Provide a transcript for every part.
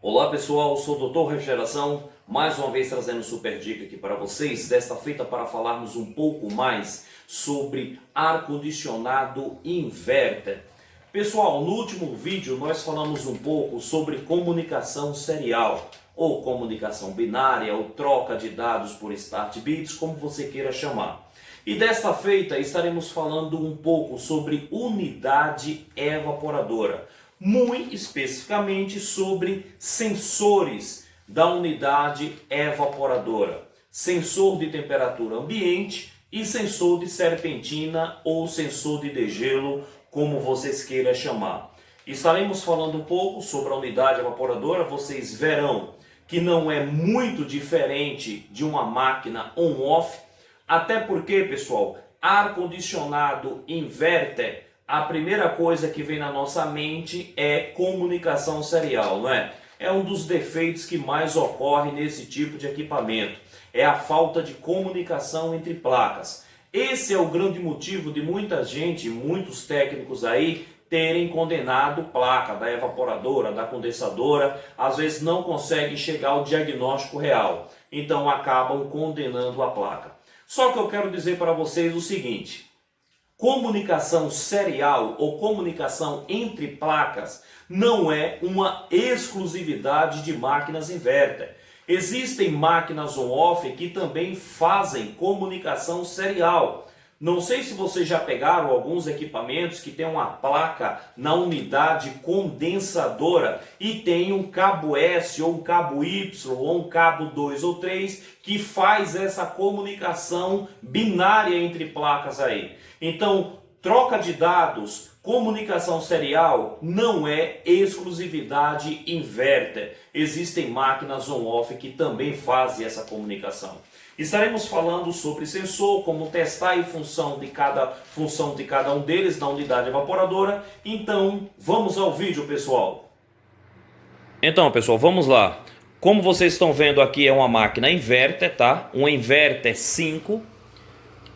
Olá pessoal, eu sou o Dr. Refrigeração, mais uma vez trazendo super dica aqui para vocês, desta feita para falarmos um pouco mais sobre ar-condicionado inverter. Pessoal, no último vídeo nós falamos um pouco sobre comunicação serial, ou comunicação binária, ou troca de dados por start bits, como você queira chamar. E desta feita estaremos falando um pouco sobre unidade evaporadora, muito especificamente sobre sensores da unidade evaporadora, sensor de temperatura ambiente e sensor de serpentina ou sensor de degelo, como vocês queiram chamar. Estaremos falando um pouco sobre a unidade evaporadora, vocês verão que não é muito diferente de uma máquina on-off, até porque, pessoal, ar-condicionado inverter, a primeira coisa que vem na nossa mente é comunicação serial, não é? É um dos defeitos que mais ocorre nesse tipo de equipamento. É a falta de comunicação entre placas. Esse é o grande motivo de muita gente, muitos técnicos aí, terem condenado placa da evaporadora, da condensadora, às vezes não conseguem chegar ao diagnóstico real. Então acabam condenando a placa. Só que eu quero dizer para vocês o seguinte: comunicação serial ou comunicação entre placas não é uma exclusividade de máquinas inverter. Existem máquinas on-off que também fazem comunicação serial. Não sei se vocês já pegaram alguns equipamentos que tem uma placa na unidade condensadora e tem um cabo S ou um cabo Y ou um cabo 2 ou 3 que faz essa comunicação binária entre placas aí. Então, troca de dados, comunicação serial não é exclusividade inverter. Existem máquinas on-off que também fazem essa comunicação. Estaremos falando sobre sensor, como testar a função de cada um deles na unidade evaporadora. Então, vamos ao vídeo, pessoal. Então, pessoal, vamos lá. Como vocês estão vendo aqui, é uma máquina inverter, tá? Um inverter 5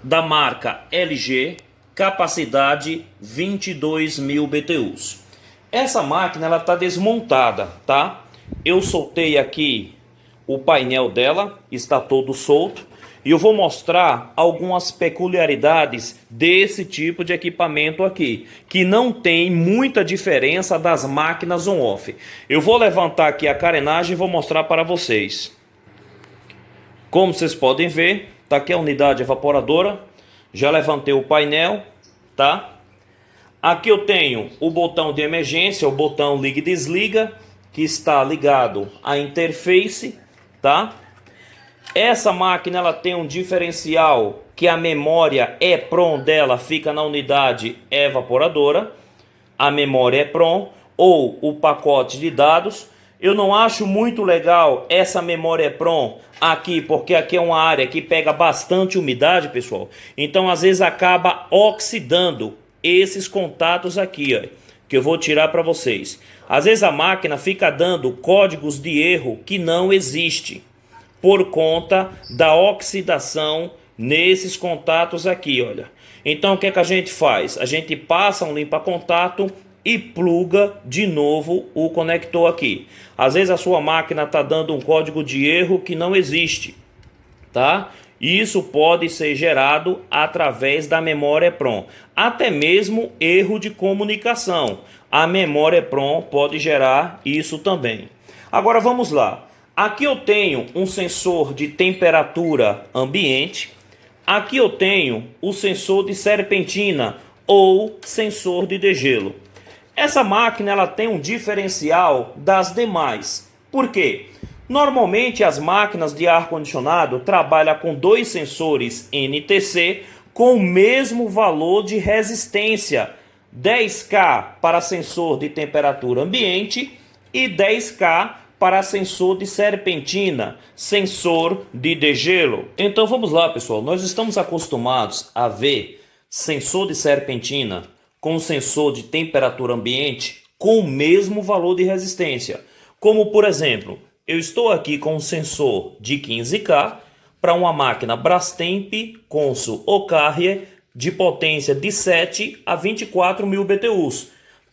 da marca LG, capacidade 22.000 BTUs. Essa máquina ela está desmontada, tá? Eu soltei aqui o painel dela, está todo solto, e eu vou mostrar algumas peculiaridades desse tipo de equipamento aqui, que não tem muita diferença das máquinas on-off. Eu vou levantar aqui a carenagem e vou mostrar para vocês. Como vocês podem ver, tá aqui a unidade evaporadora. Já levantei o painel, tá? Aqui eu tenho o botão de emergência, o botão liga e desliga, que está ligado à interface, tá? Essa máquina ela tem um diferencial que a memória EEPROM dela fica na unidade evaporadora. A memória EEPROM ou o pacote de dados. Eu não acho muito legal essa memória EEPROM aqui, porque aqui é uma área que pega bastante umidade, pessoal. Então às vezes acaba oxidando esses contatos aqui, ó, que eu vou tirar para vocês. Às vezes a máquina fica dando códigos de erro que não existe por conta da oxidação nesses contatos aqui, olha. Então o que é que a gente faz? A gente passa um limpa-contato e pluga de novo o conector aqui. Às vezes a sua máquina está dando um código de erro que não existe, tá? Isso pode ser gerado através da memória EEPROM. Até mesmo erro de comunicação. A memória EEPROM pode gerar isso também. Agora vamos lá. Aqui eu tenho um sensor de temperatura ambiente. Aqui eu tenho o sensor de serpentina ou sensor de degelo. Essa máquina ela tem um diferencial das demais. Por quê? Normalmente as máquinas de ar-condicionado trabalham com dois sensores NTC com o mesmo valor de resistência. 10K para sensor de temperatura ambiente e 10K para sensor de serpentina, sensor de degelo. Então vamos lá, pessoal. Nós estamos acostumados a ver sensor de serpentina com sensor de temperatura ambiente com o mesmo valor de resistência. Como por exemplo, eu estou aqui com um sensor de 15K para uma máquina Brastemp Consul ou Carrier de potência de 7 a 24.000 BTUs.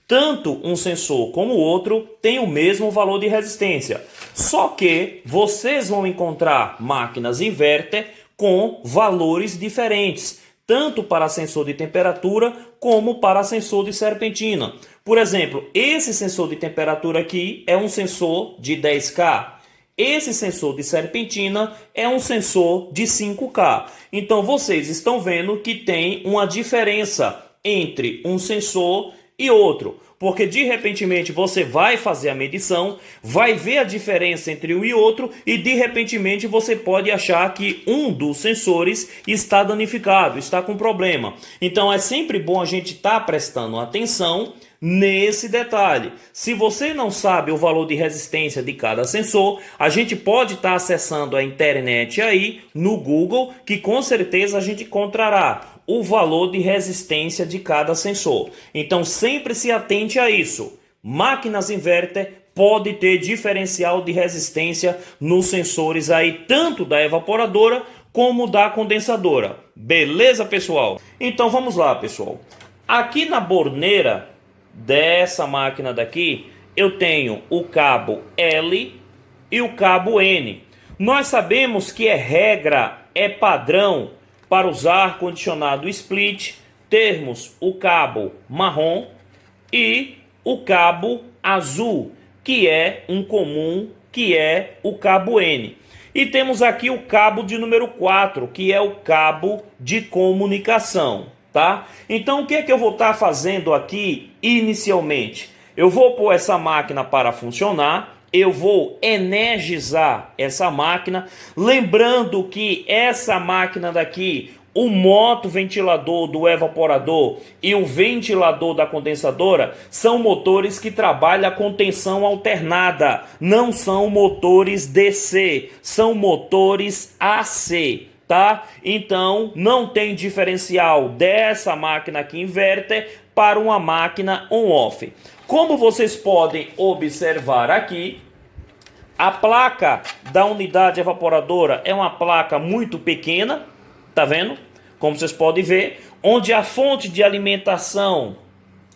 Tanto um sensor como o outro tem o mesmo valor de resistência. Só que vocês vão encontrar máquinas inverter com valores diferentes, tanto para sensor de temperatura como para sensor de serpentina. Por exemplo, esse sensor de temperatura aqui é um sensor de 10K. Esse sensor de serpentina é um sensor de 5K. Então vocês estão vendo que tem uma diferença entre um sensor e outro, porque de repentemente você vai fazer a medição, vai ver a diferença entre um e outro e de repentemente você pode achar que um dos sensores está danificado, está com problema. Então é sempre bom a gente estar prestando atenção nesse detalhe. Se você não sabe o valor de resistência de cada sensor, a gente pode estar acessando a internet aí no Google, que com certeza a gente encontrará o valor de resistência de cada sensor. Então sempre se atente a isso. Máquinas inverter pode ter diferencial de resistência nos sensores aí, tanto da evaporadora como da condensadora. Beleza, pessoal? Então vamos lá, pessoal. Aqui na borneira dessa máquina daqui, eu tenho o cabo L e o cabo N. Nós sabemos que é regra, é padrão para usar ar-condicionado split, termos o cabo marrom e o cabo azul, que é um comum, que é o cabo N. E temos aqui o cabo de número 4, que é o cabo de comunicação, tá? Então o que é que eu vou estar fazendo aqui inicialmente? Eu vou pôr essa máquina para funcionar. Eu vou energizar essa máquina, lembrando que essa máquina daqui, o motoventilador do evaporador e o ventilador da condensadora são motores que trabalham com tensão alternada, não são motores DC, são motores AC, tá? Então não tem diferencial dessa máquina aqui inverter para uma máquina on-off. Como vocês podem observar aqui, a placa da unidade evaporadora é uma placa muito pequena, tá vendo? Como vocês podem ver, onde a fonte de alimentação,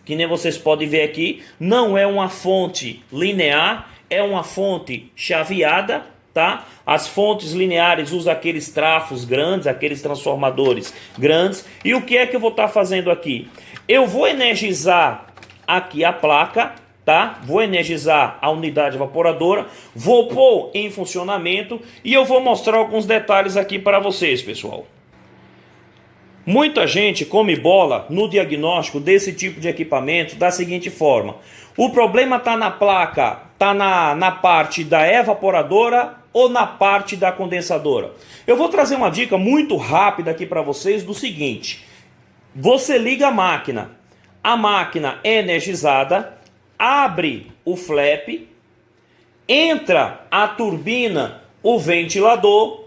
que nem vocês podem ver aqui, não é uma fonte linear, é uma fonte chaveada, tá? As fontes lineares usam aqueles trafos grandes, aqueles transformadores grandes. E o que é que eu vou estar fazendo aqui? Eu vou energizar aqui a placa, tá? Vou energizar a unidade evaporadora, vou pôr em funcionamento e eu vou mostrar alguns detalhes aqui para vocês, pessoal. Muita gente come bola no diagnóstico desse tipo de equipamento da seguinte forma: o problema está na placa, está na parte da evaporadora ou na parte da condensadora? Eu vou trazer uma dica muito rápida aqui para vocês do seguinte: você liga a máquina é energizada, abre o flap, entra a turbina, o ventilador,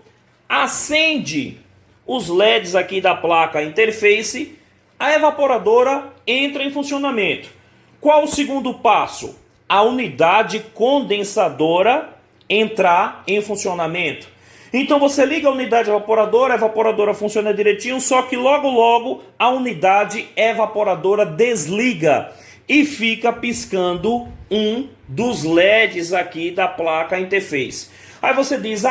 acende os LEDs aqui da placa interface, a evaporadora entra em funcionamento. Qual o segundo passo? A unidade condensadora entrar em funcionamento. Então você liga a unidade evaporadora, a evaporadora funciona direitinho, só que logo a unidade evaporadora desliga e fica piscando um dos LEDs aqui da placa interface. Aí você diz,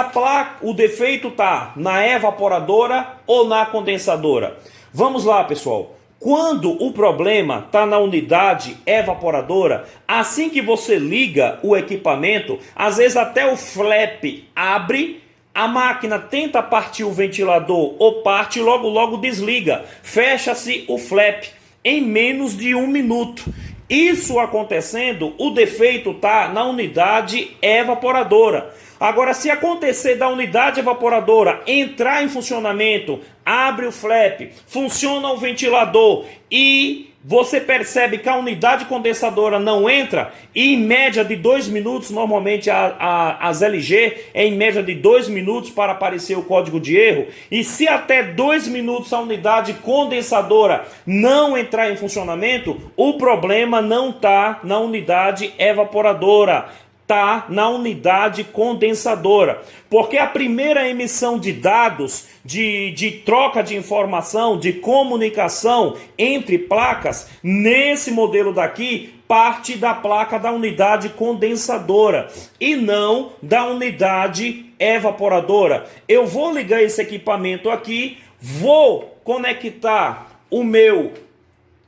o defeito está na evaporadora ou na condensadora? Vamos lá, pessoal. Quando o problema está na unidade evaporadora, assim que você liga o equipamento, às vezes até o flap abre, a máquina tenta partir o ventilador ou parte, logo desliga. Fecha-se o flap em menos de 1 minuto. Isso acontecendo, o defeito está na unidade evaporadora. Agora, se acontecer da unidade evaporadora entrar em funcionamento, abre o flap, funciona o ventilador e você percebe que a unidade condensadora não entra, e em média de 2 minutos, normalmente as LG é em média de 2 minutos para aparecer o código de erro, e se até 2 minutos a unidade condensadora não entrar em funcionamento, o problema não está na unidade evaporadora, está na unidade condensadora, porque a primeira emissão de dados, de troca de informação, de comunicação entre placas, nesse modelo daqui, parte da placa da unidade condensadora e não da unidade evaporadora. Eu vou ligar esse equipamento aqui, vou conectar o meu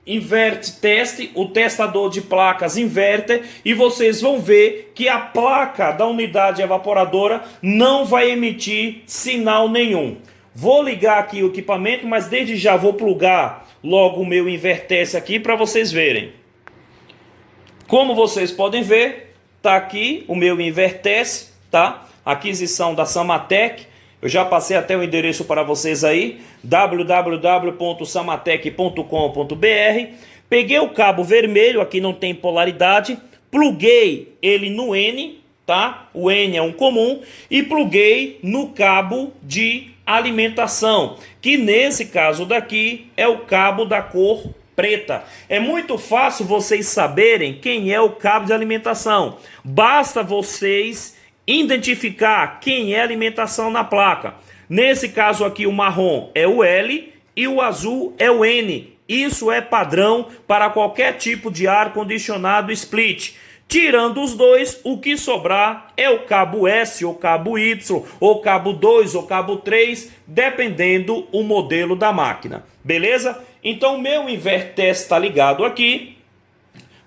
invert teste, o testador de placas inverter, e vocês vão ver que a placa da unidade evaporadora não vai emitir sinal nenhum. Vou ligar aqui o equipamento, mas desde já vou plugar logo o meu invert teste aqui para vocês verem. Como vocês podem ver, tá aqui o meu invert teste, tá? Aquisição da Samatec. Eu já passei até o endereço para vocês aí, www.samatec.com.br. Peguei o cabo vermelho, aqui não tem polaridade, pluguei ele no N, tá? O N é um comum, e pluguei no cabo de alimentação, que nesse caso daqui é o cabo da cor preta. É muito fácil vocês saberem quem é o cabo de alimentação. Basta vocês identificar quem é a alimentação na placa. Nesse caso aqui o marrom é o L e o azul é o N. Isso é padrão para qualquer tipo de ar-condicionado split. Tirando os dois, o que sobrar é o cabo S, ou cabo Y, ou cabo 2, ou cabo 3, dependendo o modelo da máquina. Beleza? Então, meu invert test está ligado aqui.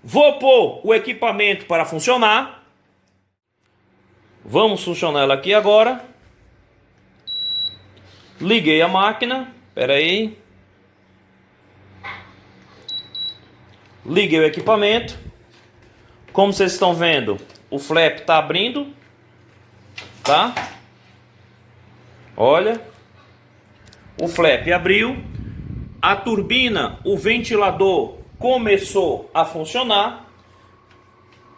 Vou pôr o equipamento para funcionar. Vamos funcionar ela aqui agora. Liguei a máquina. Espera aí. Liguei o equipamento. Como vocês estão vendo, o flap está abrindo, tá? Olha, o flap abriu, a turbina, o ventilador começou a funcionar.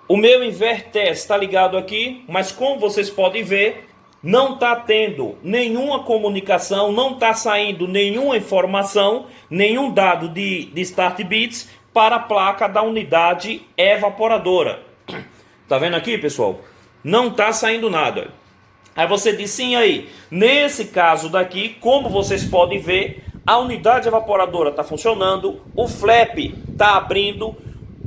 O meu inverter está ligado aqui, mas como vocês podem ver, não está tendo nenhuma comunicação, não está saindo nenhuma informação, nenhum dado de start bits para a placa da unidade evaporadora. Tá vendo aqui, pessoal? Não está saindo nada. Aí você diz sim aí. Nesse caso daqui, como vocês podem ver, a unidade evaporadora está funcionando, o flap está abrindo,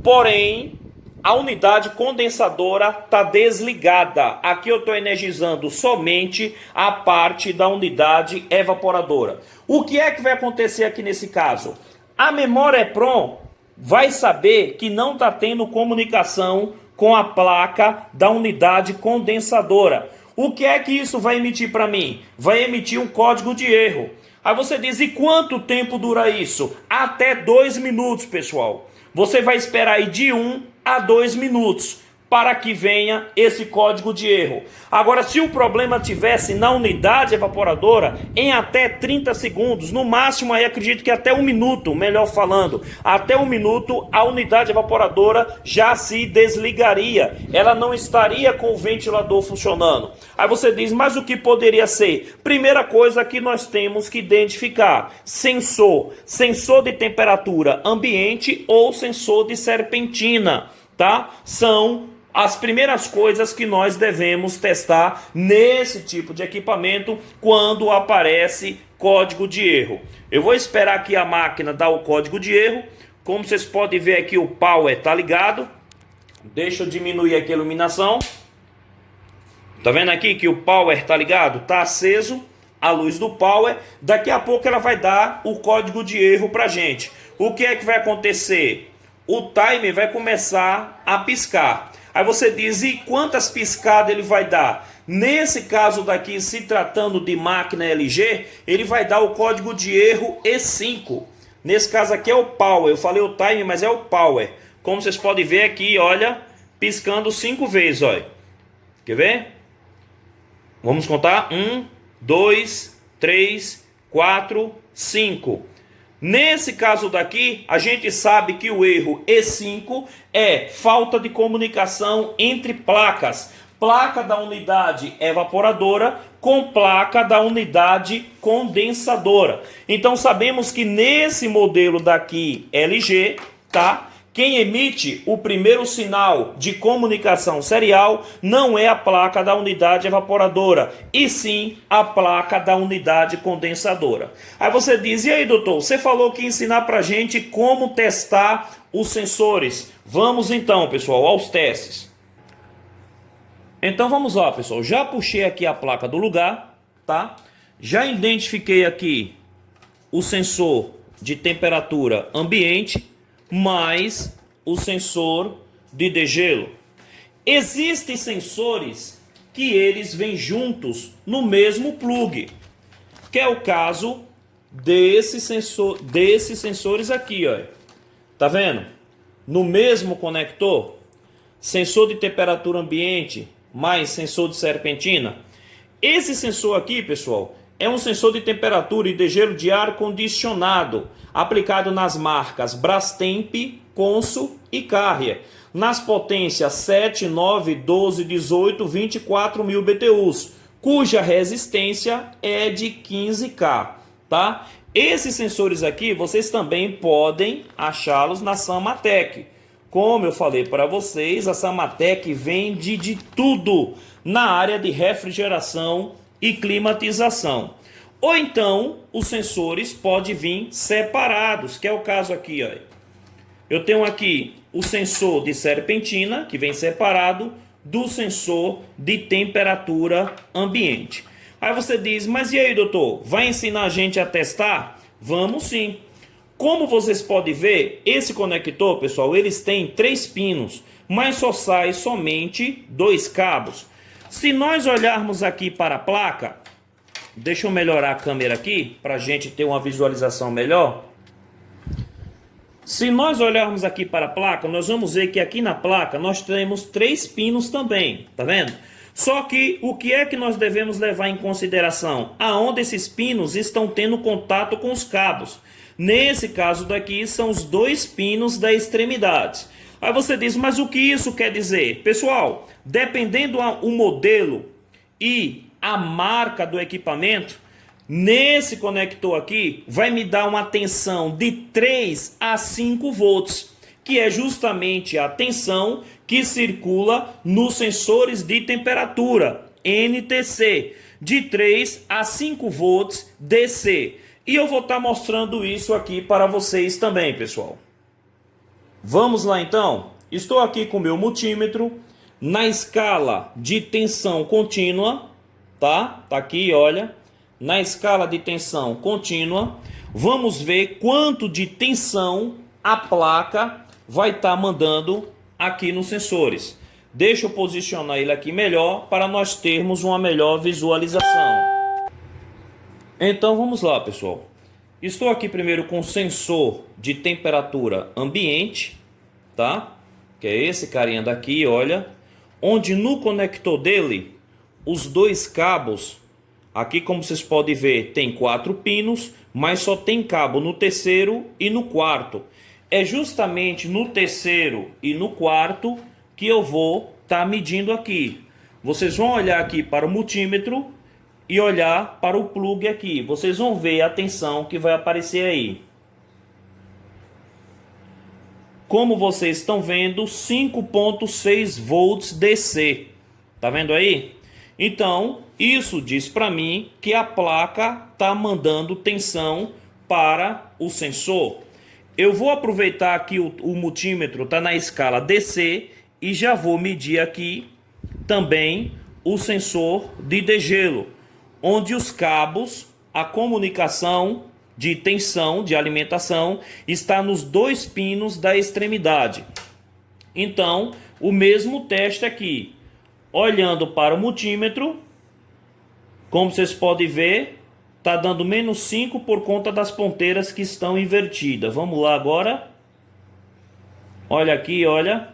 porém a unidade condensadora está desligada. Aqui eu estou energizando somente a parte da unidade evaporadora. O que é que vai acontecer aqui nesse caso? A memória EEPROM vai saber que não está tendo comunicação com a placa da unidade condensadora. O que é que isso vai emitir para mim? Vai emitir um código de erro. Aí você diz, e quanto tempo dura isso? Até 2 minutos, pessoal. Você vai esperar aí de 1 a 2 minutos para que venha esse código de erro. Agora, se o problema tivesse na unidade evaporadora, em até 30 segundos, no máximo aí acredito que até 1 minuto, melhor falando, até 1 minuto a unidade evaporadora já se desligaria. Ela não estaria com o ventilador funcionando. Aí você diz, mas o que poderia ser? Primeira coisa que nós temos que identificar, sensor de temperatura ambiente ou sensor de serpentina, tá? São as primeiras coisas que nós devemos testar nesse tipo de equipamento quando aparece código de erro. Eu vou esperar aqui a máquina dar o código de erro. Como vocês podem ver aqui, o power está ligado. Deixa eu diminuir aqui a iluminação. Tá vendo aqui que o power está ligado? Está aceso a luz do power. Daqui a pouco ela vai dar o código de erro para a gente. O que é que vai acontecer? O timer vai começar a piscar. Aí você diz, e quantas piscadas ele vai dar? Nesse caso daqui, se tratando de máquina LG, ele vai dar o código de erro E5. Nesse caso aqui é o power. Eu falei o timer, mas é o power. Como vocês podem ver aqui, olha, piscando 5 vezes, olha. Quer ver? Vamos contar. 1, 2, 3, 4, 5. Nesse caso daqui, a gente sabe que o erro E5 é falta de comunicação entre placas. Placa da unidade evaporadora com placa da unidade condensadora. Então sabemos que nesse modelo daqui LG, tá? Quem emite o primeiro sinal de comunicação serial não é a placa da unidade evaporadora, e sim a placa da unidade condensadora. Aí você diz, e aí doutor, você falou que ia ensinar pra gente como testar os sensores. Vamos então, pessoal, aos testes. Então vamos lá, pessoal. Já puxei aqui a placa do lugar, tá? Já identifiquei aqui o sensor de temperatura ambiente, mais o sensor de degelo. Existem sensores que eles vêm juntos no mesmo plug, que é o caso desses sensores aqui, ó. Tá vendo? No mesmo conector, sensor de temperatura ambiente mais sensor de serpentina. Esse sensor aqui, pessoal, é um sensor de temperatura e degelo de ar condicionado, aplicado nas marcas Brastemp, Consul e Carrier, nas potências 7, 9, 12, 18, 24 mil BTUs, cuja resistência é de 15K, tá? Esses sensores aqui, vocês também podem achá-los na Samatec. Como eu falei para vocês, a Samatec vende de tudo na área de refrigeração e climatização. Ou então, os sensores podem vir separados, que é o caso aqui, ó. Eu tenho aqui o sensor de serpentina, que vem separado do sensor de temperatura ambiente. Aí você diz, mas e aí, doutor, vai ensinar a gente a testar? Vamos sim. Como vocês podem ver, esse conector, pessoal, eles têm 3 pinos, mas só sai somente 2 cabos. Se nós olharmos aqui para a placa, deixa eu melhorar a câmera aqui, para a gente ter uma visualização melhor. Se nós olharmos aqui para a placa, nós vamos ver que aqui na placa nós temos 3 pinos também, tá vendo? Só que o que é que nós devemos levar em consideração? Aonde esses pinos estão tendo contato com os cabos. Nesse caso daqui são os 2 pinos da extremidade. Aí você diz, mas o que isso quer dizer? Pessoal, dependendo o modelo e a marca do equipamento, nesse conector aqui vai me dar uma tensão de 3 a 5 volts, que é justamente a tensão que circula nos sensores de temperatura, NTC, de 3 a 5 volts DC. E eu vou estar mostrando isso aqui para vocês também, pessoal. Vamos lá então? Estou aqui com o meu multímetro na escala de tensão contínua, tá? Tá aqui, olha, na escala de tensão contínua. Vamos ver quanto de tensão a placa vai estar mandando aqui nos sensores. Deixa eu posicionar ele aqui melhor para nós termos uma melhor visualização. Então vamos lá, pessoal. Estou aqui primeiro com o sensor de temperatura ambiente, tá? Que é esse carinha daqui, olha. Onde no conector dele, os 2 cabos, aqui como vocês podem ver, tem 4 pinos, mas só tem cabo no terceiro e no quarto. É justamente no terceiro e no quarto que eu vou estar medindo aqui. Vocês vão olhar aqui para o multímetro e olhar para o plug aqui. Vocês vão ver a tensão que vai aparecer aí. Como vocês estão vendo, 5.6 volts DC. Tá vendo aí? Então, isso diz para mim que a placa está mandando tensão para o sensor. Eu vou aproveitar aqui o multímetro, está na escala DC, e já vou medir aqui também o sensor de degelo, onde os cabos, a comunicação de tensão, de alimentação, está nos 2 pinos da extremidade. Então, o mesmo teste aqui. Olhando para o multímetro, como vocês podem ver, está dando menos 5 por conta das ponteiras que estão invertidas. Vamos lá agora. Olha aqui, olha.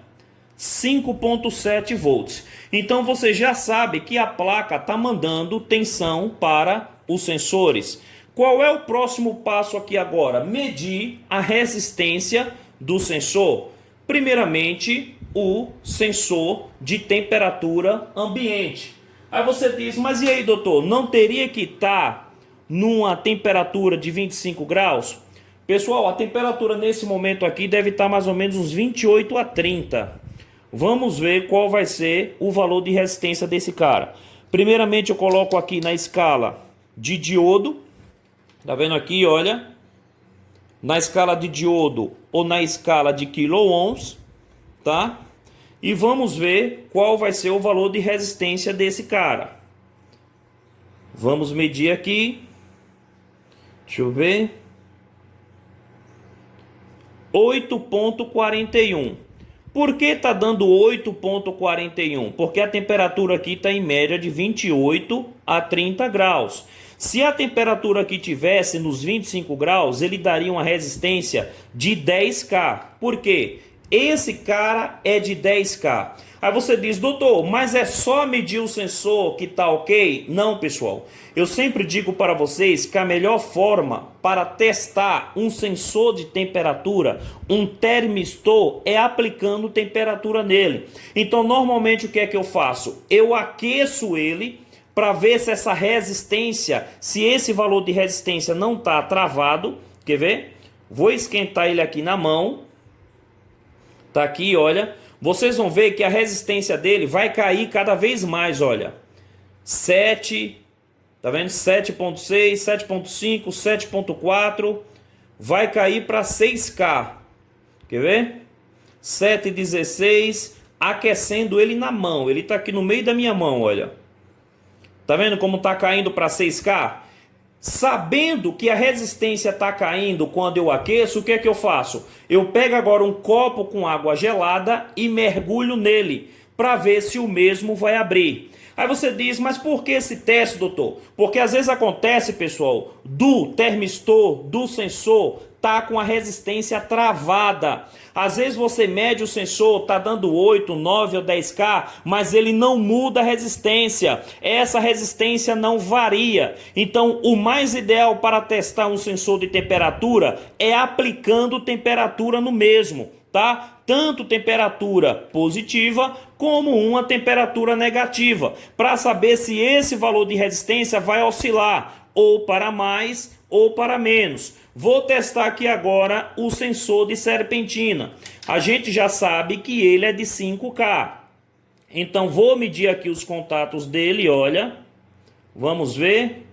5.7 volts. Então você já sabe que a placa está mandando tensão para os sensores. Qual é o próximo passo aqui agora? Medir a resistência do sensor. Primeiramente, o sensor de temperatura ambiente. Aí você diz, mas e aí, doutor? Não teria que estar numa temperatura de 25 graus? Pessoal, a temperatura nesse momento aqui deve estar mais ou menos uns 28 a 30. Vamos ver qual vai ser o valor de resistência desse cara. Primeiramente eu coloco aqui na escala de diodo. Tá vendo aqui, olha. Na escala de diodo ou na escala de quiloohms, tá? E vamos ver qual vai ser o valor de resistência desse cara. Vamos medir aqui. Deixa eu ver. 8,41. Por que está dando 8,41? Porque a temperatura aqui está em média de 28 a 30 graus. Se a temperatura aqui tivesse nos 25 graus, ele daria uma resistência de 10K. Por quê? Esse cara é de 10K. Aí você diz, doutor, mas é só medir o sensor que está ok? Não, pessoal. Eu sempre digo para vocês que a melhor forma para testar um sensor de temperatura, um termistor, é aplicando temperatura nele. Então, normalmente, o que é que eu faço? Eu aqueço ele para ver se essa resistência, se esse valor de resistência não está travado. Quer ver? Vou esquentar ele aqui na mão. Tá aqui, olha. Vocês vão ver que a resistência dele vai cair cada vez mais, olha. 7, tá vendo? 7.6, 7.5, 7.4. Vai cair para 6K. Quer ver? 7.16, aquecendo ele na mão. Ele tá aqui no meio da minha mão, olha. Tá vendo como tá caindo para 6K? Sabendo que a resistência está caindo quando eu aqueço, o que é que eu faço? Eu pego agora um copo com água gelada e mergulho nele, para ver se o mesmo vai abrir. Aí você diz, mas por que esse teste, doutor? Porque às vezes acontece, pessoal, do termistor, do sensor, tá com a resistência travada. Às vezes você mede o sensor, tá dando 8, 9 ou 10K, mas ele não muda a resistência. Essa resistência não varia. Então, o mais ideal para testar um sensor de temperatura é aplicando temperatura no mesmo, tá? Tanto temperatura positiva como uma temperatura negativa, para saber se esse valor de resistência vai oscilar ou para mais ou para menos. Vou testar aqui agora o sensor de serpentina. A gente já sabe que ele é de 5K. Então vou medir aqui os contatos dele, olha. Vamos ver.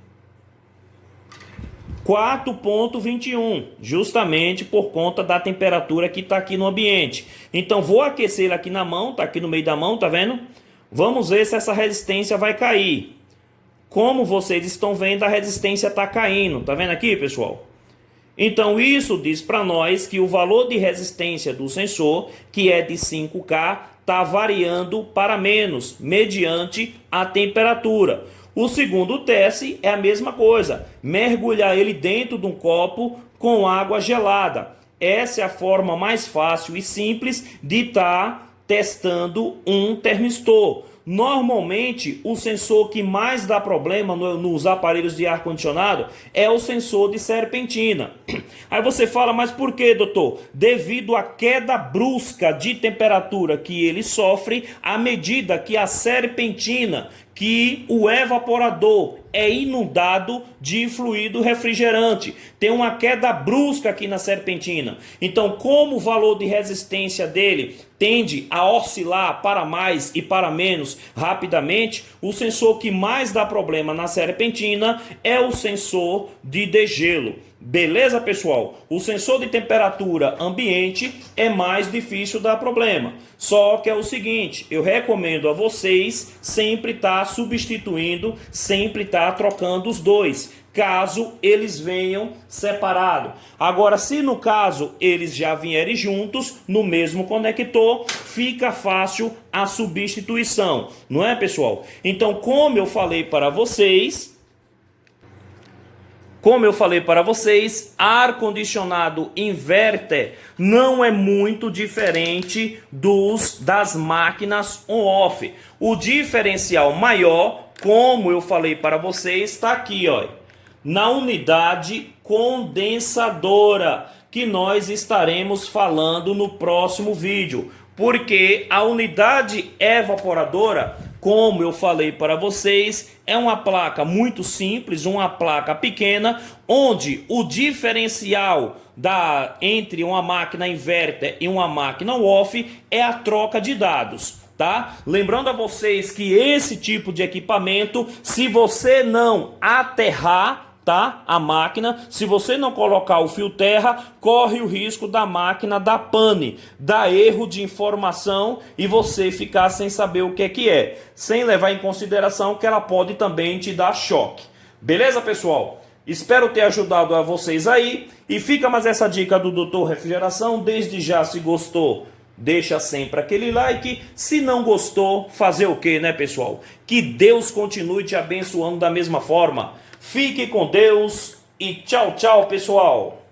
4,21, justamente por conta da temperatura que está aqui no ambiente. Então vou aquecer ele aqui na mão, está aqui no meio da mão, tá vendo? Vamos ver se essa resistência vai cair. Como vocês estão vendo, a resistência está caindo, tá vendo aqui, pessoal? Então isso diz para nós que o valor de resistência do sensor, que é de 5K, está variando para menos, mediante a temperatura. O segundo teste é a mesma coisa, mergulhar ele dentro de um copo com água gelada. Essa é a forma mais fácil e simples de estar testando um termistor. Normalmente, o sensor que mais dá problema nos aparelhos de ar-condicionado é o sensor de serpentina. Aí você fala, mas por que, doutor? Devido à queda brusca de temperatura que ele sofre, à medida que a serpentina, que o evaporador é inundado de fluido refrigerante. Tem uma queda brusca aqui na serpentina. Então, como o valor de resistência dele tende a oscilar para mais e para menos rapidamente, o sensor que mais dá problema na serpentina é o sensor de degelo. Beleza, pessoal? O sensor de temperatura ambiente é mais difícil dar problema. Só que é o seguinte, eu recomendo a vocês sempre estar substituindo, sempre estar trocando os dois, caso eles venham separados. Agora, se no caso eles já vierem juntos, no mesmo conector, fica fácil a substituição, não é, pessoal? Então, como eu falei para vocês, ar-condicionado inverter não é muito diferente das máquinas on-off. O diferencial maior, como eu falei para vocês, está aqui, ó, na unidade condensadora, que nós estaremos falando no próximo vídeo. Porque a unidade evaporadora Como eu falei para vocês, é uma placa muito simples, uma placa pequena, onde o diferencial entre uma máquina inverter e uma máquina on-off é a troca de dados, tá? Lembrando a vocês que esse tipo de equipamento, se você não aterrar, tá, a máquina, se você não colocar o fio terra, corre o risco da máquina dar pane, dar erro de informação e você ficar sem saber o que é, sem levar em consideração que ela pode também te dar choque. Beleza, pessoal? Espero ter ajudado a vocês aí e fica mais essa dica do Dr. Refrigeração. Desde já, se gostou, deixa sempre aquele like. Se não gostou, fazer o que, né, pessoal? Que Deus continue te abençoando da mesma forma. Fique com Deus e tchau, tchau, pessoal!